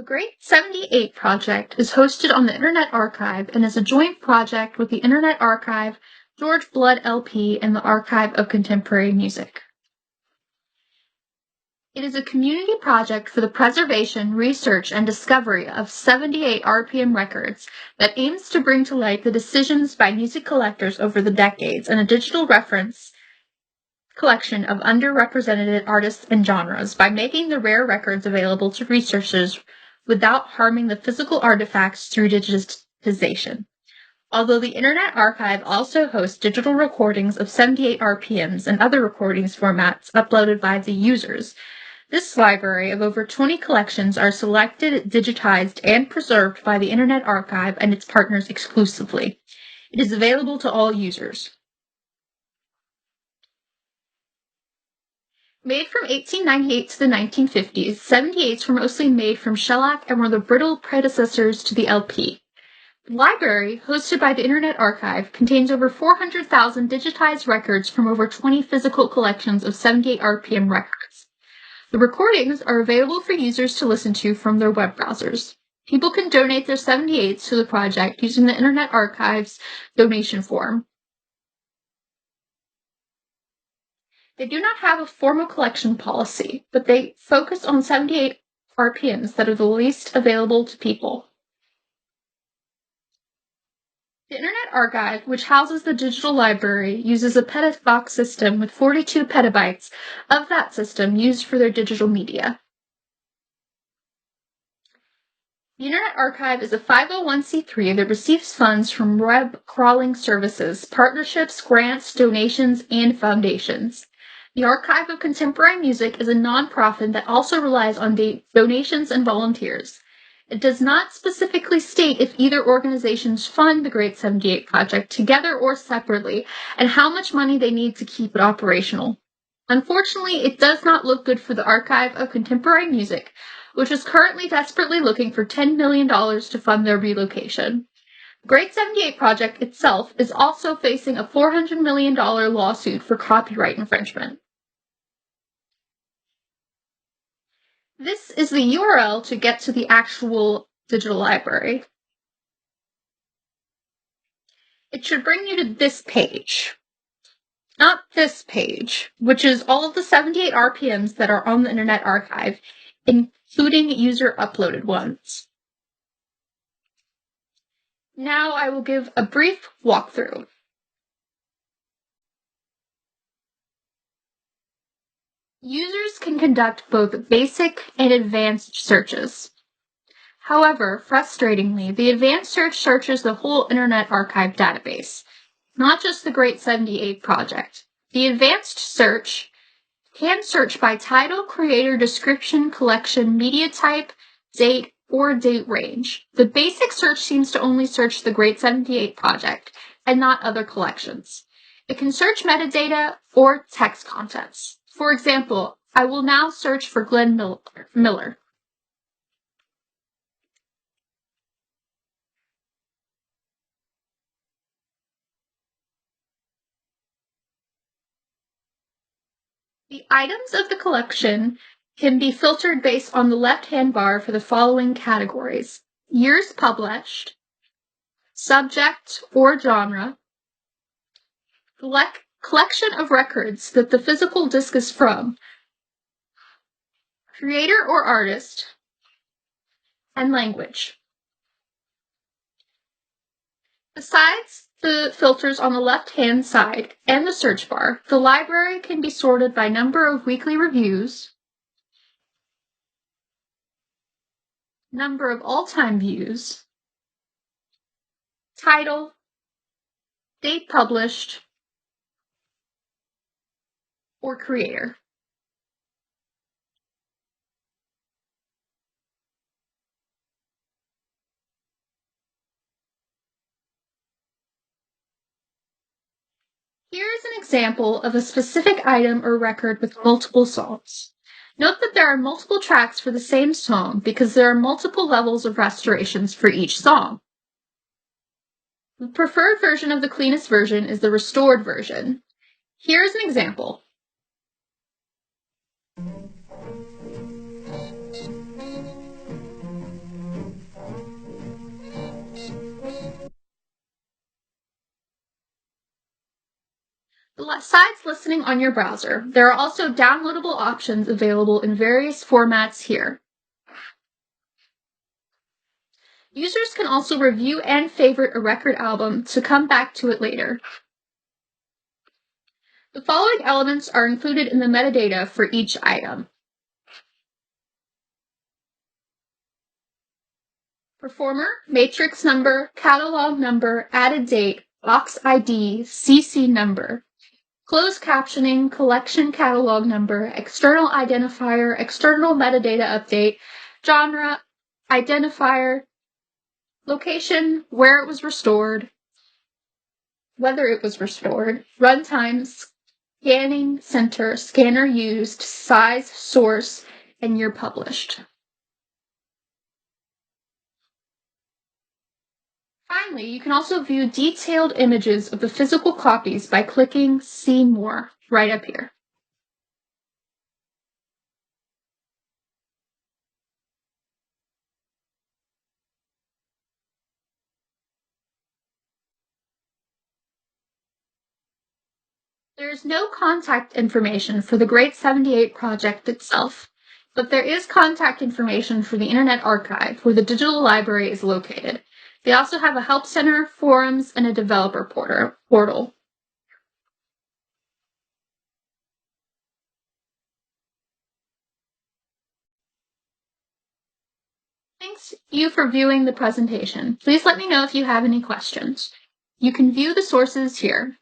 The Great 78 project is hosted on the Internet Archive and is a joint project with the Internet Archive, George Blood LP, and the Archive of Contemporary Music. It is a community project for the preservation, research, and discovery of 78 RPM records that aims to bring to light the decisions by music collectors over the decades and a digital reference collection of underrepresented artists and genres by making the rare records available to researchers without harming the physical artifacts through digitization. Although the Internet Archive also hosts digital recordings of 78 RPMs and other recordings formats uploaded by the users, this library of over 20 collections are selected, digitized, and preserved by the Internet Archive and its partners exclusively. It is available to all users. Made from 1898 to the 1950s, 78s were mostly made from shellac and were the brittle predecessors to the LP. The library, hosted by the Internet Archive, contains over 400,000 digitized records from over 20 physical collections of 78 RPM records. The recordings are available for users to listen to from their web browsers. People can donate their 78s to the project using the Internet Archive's donation form. They do not have a formal collection policy, but they focus on 78 RPMs that are the least available to people. The Internet Archive, which houses the digital library, uses a petabox system with 42 petabytes of that system used for their digital media. The Internet Archive is a 501c3 that receives funds from web crawling services, partnerships, grants, donations, and foundations. The Archive of Contemporary Music is a nonprofit that also relies on donations and volunteers. It does not specifically state if either organizations fund the Great 78 project together or separately, and how much money they need to keep it operational. Unfortunately, it does not look good for the Archive of Contemporary Music, which is currently desperately looking for $10 million to fund their relocation. The Great 78 project itself is also facing a $400 million lawsuit for copyright infringement. This is the URL to get to the actual digital library. It should bring you to this page. Not this page, which is all of the 78 RPMs that are on the Internet Archive, including user-uploaded ones. Now I will give a brief walkthrough. Users can conduct both basic and advanced searches. However, frustratingly, the advanced search searches the whole Internet Archive database, not just the Great 78 project. The advanced search can search by title, creator, description, collection, media type, date, or date range. The basic search seems to only search the Great 78 project and not other collections. It can search metadata or text contents. For example, I will now search for Glenn Miller. The items of the collection can be filtered based on the left-hand bar for the following categories: years published, subject or genre, collection of records that the physical disc is from, creator or artist, and language. Besides the filters on the left-hand side and the search bar, the library can be sorted by number of weekly reviews, number of all-time views, title, date published, or creator. Here is an example of a specific item or record with multiple songs. Note that there are multiple tracks for the same song because there are multiple levels of restorations for each song. The preferred version of the cleanest version is the restored version. Here is an example. Besides listening on your browser, there are also downloadable options available in various formats here. Users can also review and favorite a record album to come back to it later. The following elements are included in the metadata for each item. Performer, matrix number, catalog number, added date, box ID, CC number. Closed captioning, collection catalog number, external identifier, external metadata update, genre, identifier, location, where it was restored, whether it was restored, runtime, scanning center, scanner used, size, source, and year published. Finally, you can also view detailed images of the physical copies by clicking See More right up here. There is no contact information for the Great 78 project itself, but there is contact information for the Internet Archive, where the digital library is located. They also have a help center, forums, and a developer portal. Thanks you for viewing the presentation. Please let me know if you have any questions. You can view the sources here.